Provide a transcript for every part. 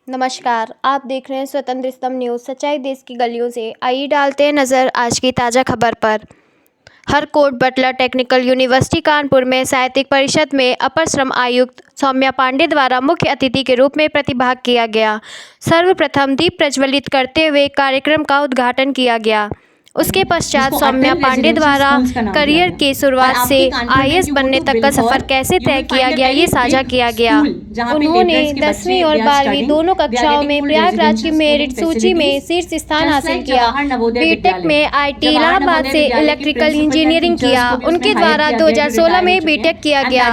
नमस्कार, आप देख रहे हैं स्वतंत्र स्तंभ न्यूज़। सच्चाई देश की गलियों से। आइए डालते हैं नज़र आज की ताज़ा खबर पर। Harcourt Buttler technical university Kanpur में साहित्यिक परिषद में अपर श्रम आयुक्त सौम्या पांडे द्वारा मुख्य अतिथि के रूप में प्रतिभाग किया गया। सर्वप्रथम दीप प्रज्वलित करते हुए कार्यक्रम का उद्घाटन किया गया। उसके पश्चात सौम्या पांडे द्वारा करियर की शुरुआत से आईएएस बनने तक का सफर कैसे तय किया गया, ये साझा किया गया। उन्होंने 10वीं और 12वीं दोनों कक्षाओं में प्रयागराज की मेरिट सूची में शीर्ष स्थान हासिल किया। बीटेक में आईटी इलाहाबाद से इलेक्ट्रिकल इंजीनियरिंग किया। उनके द्वारा 2016 में बीटेक किया गया।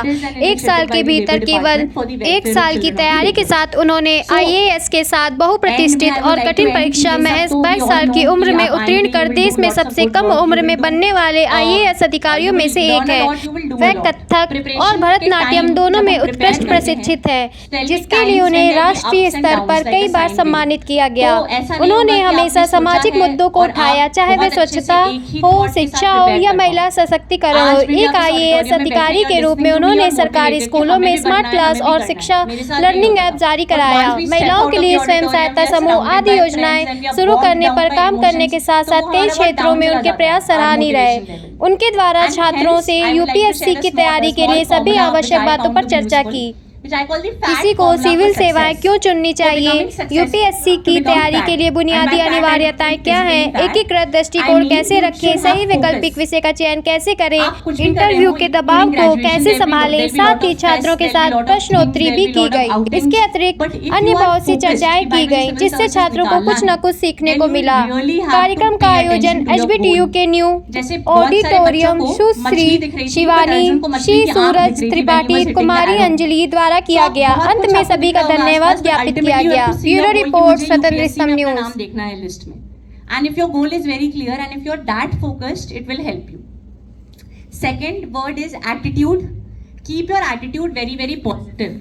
एक साल के भीतर केवल एक साल की तैयारी के साथ उन्होंने आईएएस के साथ बहुप्रतिष्ठित और कठिन परीक्षा महज 22 साल की उम्र में उत्तीर्ण कर देश में सबसे कम उम्र में बनने वाले आईएएस अधिकारियों में से एक है। वह कथक और भरतनाट्यम दोनों में उत्कृष्ट प्रशिक्षित है, जिसके लिए उन्हें राष्ट्रीय स्तर पर कई बार सम्मानित किया गया। उन्होंने हमेशा सामाजिक मुद्दों को उठाया, चाहे वे स्वच्छता हो, शिक्षा हो या महिला सशक्तिकरण हो। एक आईएएस अधिकारी के रूप में उन्होंने सरकारी स्कूलों में स्मार्ट क्लास और शिक्षा लर्निंग ऐप जारी कराया। महिलाओं के लिए स्वयं सहायता समूह आदि योजनाएं शुरू करने पर काम करने के साथ साथ कई क्षेत्रों में उनके प्रयास सराहनीय रहे। उनके द्वारा छात्रों से यूपीएससी की तैयारी के लिए सभी आवश्यक बातों पर चर्चा की। किसी को सिविल सेवाएं क्यों चुननी चाहिए, यूपीएससी की तैयारी के लिए बुनियादी अनिवार्यताएं क्या हैं, एकीकृत दृष्टिकोण कैसे रखें, सही वैकल्पिक विषय का चयन कैसे करें, इंटरव्यू के दबाव को कैसे संभालें, साथ ही छात्रों के साथ प्रश्नोत्तरी भी की गई। इसके अतिरिक्त अन्य बहुत सी चर्चाएं की गई, जिससे छात्रों को कुछ न कुछ सीखने को मिला। कार्यक्रम का आयोजन एचबीटीयू के न्यू ऑडिटोरियम सुश्री शिवानी, श्री सूरज त्रिपाठी, कुमारी अंजलि द्वारा किया गया। अंत में सभी का धन्यवाद ज्ञापित किया गया। ब्यूरो रिपोर्ट, स्वतंत्र स्तंभ न्यूज़। नाम देखना है लिस्ट में। And if your goal is very clear and if you're that focused, it will help you. Second word is attitude. Keep your attitude very, very positive,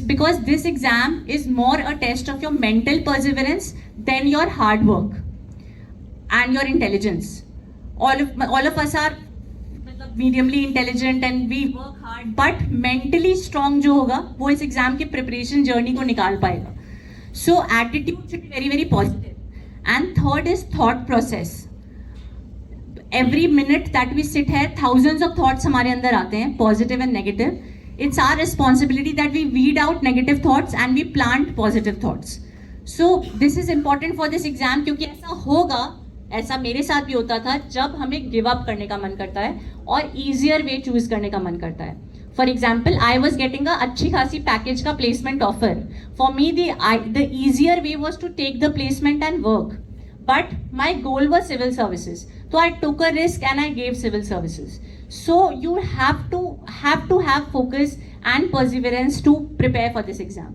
because this exam is more a test of your mental perseverance than your hard work and your intelligence. All of us are mediumly intelligent and we work hard, but mentally strong जो होगा वो इस exam के preparation journey को निकाल पाएगा. So attitude should be very, very positive. And third is thought process. Every minute that we sit here, thousands of thoughts हमारे अंदर आते हैं, positive and negative. It's our responsibility that we weed out negative thoughts and we plant positive thoughts. So this is important for this exam, क्योंकि ऐसा होगा, ऐसा मेरे साथ भी होता था, जब हमें गिव अप करने का मन करता है और ईजियर वे चूज करने का मन करता है. For example, I was getting a अच्छी खासी पैकेज का placement offer. For me the easier way was to take the placement and work, but my goal was civil services. तो I took a risk and I gave civil services. So you have to have focus and perseverance to prepare for this exam.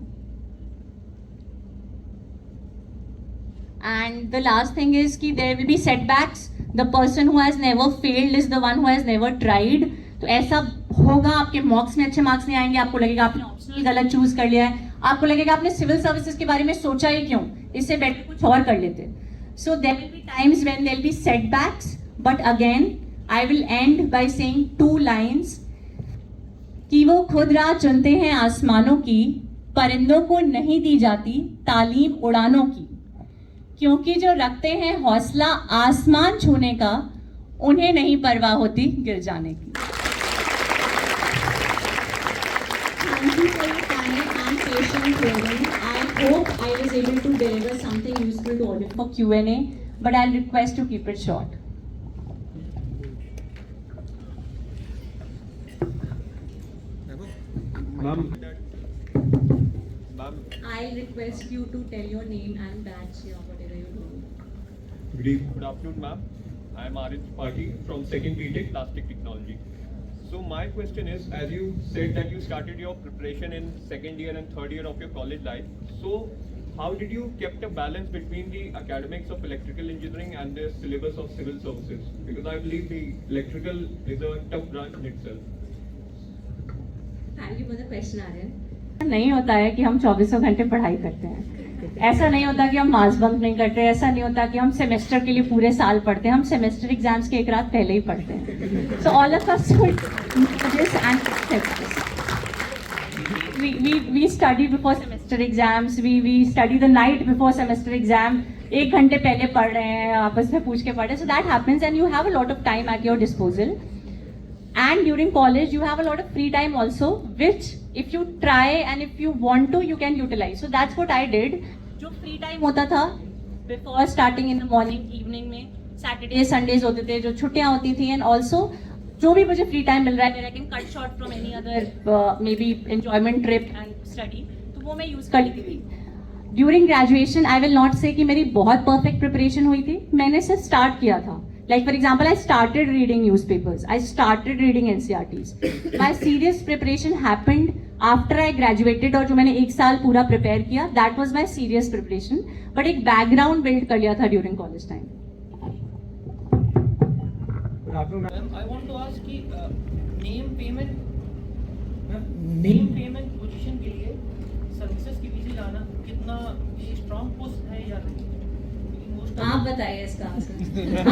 And the last thing is कि there will be setbacks. The person who has never failed is the one who has never tried. तो ऐसा होगा, आपके मॉक्स में अच्छे marks नहीं आएंगे, आपको लगेगा आपने ऑप्शनल गलत चूज कर लिया है, आपको लगेगा आपने सिविल सर्विसेज के बारे में सोचा ही क्यों, इससे बेटर कुछ और कर लेते. So there will be times when there will be setbacks, but again I will end by saying 2 lines कि वो खुद राह चुनते हैं आसमानों की, परिंदों को नहीं दी जाती तालीम उड़ानों की, क्योंकि जो रखते हैं हौसला आसमान छूने का, उन्हें नहीं परवाह होती गिर जाने की. Thank you for your time and patient hearing. I hope I was able to deliver something useful to all of you for Q&A, but I'll request to keep it short. I'll request you to tell your name and batch or whatever you do. Good afternoon, ma'am. I am Arif Tripathi from 2nd BTech Plastic Technology. So my question is, as you said that you started your preparation in 2nd year and 3rd year of your college life, so how did you kept a balance between the academics of electrical engineering and the syllabus of civil services? Because I believe the electrical is a tough branch in itself. Thank you for the question, Aryan. नहीं होता है कि हम 24 घंटे पढ़ाई करते हैं, ऐसा नहीं होता कि हम मास बंक नहीं करते, ऐसा नहीं होता कि हम सेमेस्टर के लिए पूरे साल पढ़ते हैं, हम सेमेस्टर एग्जाम्स के एक रात पहले ही पढ़ते हैं. So all of us should this and accept this. we study before semester exams. We study the night before semester exam. 1 घंटे पहले पढ़ रहे हैं, आपस में पूछ के पढ़ रहे हैं. So that happens, and you have a lot of time at your disposal. And during college, you have a lot of free time also, which if you try and if you want to, you can utilize. So that's what I did. जो free time होता था before starting in the morning, evening में Saturdays, Sundays होते थे, जो छुट्टियाँ होती थी, and also जो भी मुझे फ्री टाइम मिल रहा है, I can cut short from any other maybe enjoyment trip and study, तो वो मैं यूज़ कर लेती थी. During graduation I will not से कि मेरी बहुत परफेक्ट प्रिपरेशन हुई थी. मैंने सिर्फ स्टार्ट किया था. Like for example, I started reading newspapers, I started reading NCERTs. My serious preparation happened after I graduated, और जो मैंने 1 साल पूरा प्रिपेयर किया, that was my serious preparation. But एक बैकग्राउंड बिल्ड कर लिया था during college time. I want to ask कि नेम पेमेंट पोजीशन के लिए सर्विसेज के पीछे जाना कितना ये स्ट्रॉन्ग पुश है या नहीं? आप बताइए इसका आंसर.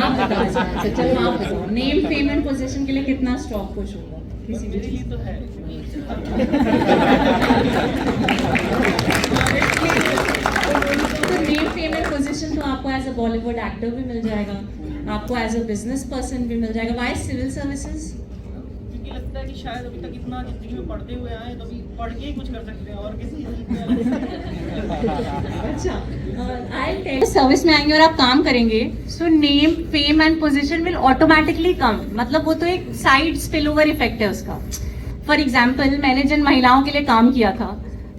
आप बताओ इसका आंसर. चलो आप बताओ, नेम पेमेंट पोजीशन के लिए कितना स्ट्रॉन्ग पुश होगा किसी भी मेरे लिए चीज? तो है. तो नेम पेमेंट पोजीशन तो आपको एज अ बॉलीवुड एक्टर भी मिल जाएगा, आपको एज अ बिजनेस पर्सन भी मिल जाएगा. Why civil services? क्योंकि लगता है कि शायद अभी तक इतना जिंदगी में पढ़ते हुए आए तो अभी पढ़ के ही कुछ कर सकते हैं और किसी अच्छा, आई टेल सर्विस में आएंगे और आप काम करेंगे, so name fame and position will automatically come. मतलब वो तो एक साइड स्पिल ओवर इफेक्ट है उसका. फॉर एग्जाम्पल, मैंने जिन महिलाओं के लिए काम किया था,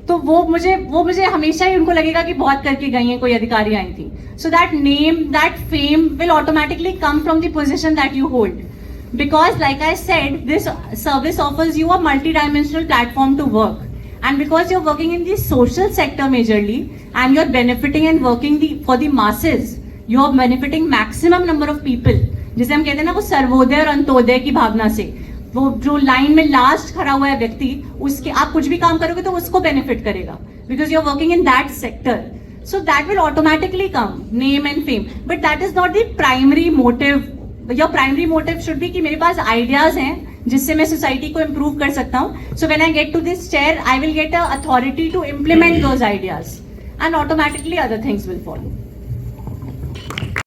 तो वो मुझे हमेशा ही उनको लगेगा कि बहुत करके गई हैं, कोई अधिकारी आई थी. So that name, that fame will automatically come from the position that you hold. Because like I said, this service offers you a multi-dimensional platform to work, and because you're working in the social sector majorly and you're benefiting and working for the masses, you're benefiting maximum number of people. जिसे हम कहते हैं ना, वो सर्वोदय और अंत्योदय की भावना से, वो जो लाइन में लास्ट खड़ा हुआ है व्यक्ति, उसके आप कुछ भी काम करोगे तो उसको बेनिफिट करेगा, because you're working in that sector. So that will automatically come, name and fame, but that is not the primary motive. Your primary motive should be कि मेरे पास आइडियाज हैं जिससे मैं सोसाइटी को इम्प्रूव कर सकता हूँ. So when I get to this chair, I will get a authority to implement those ideas, and automatically other things will follow.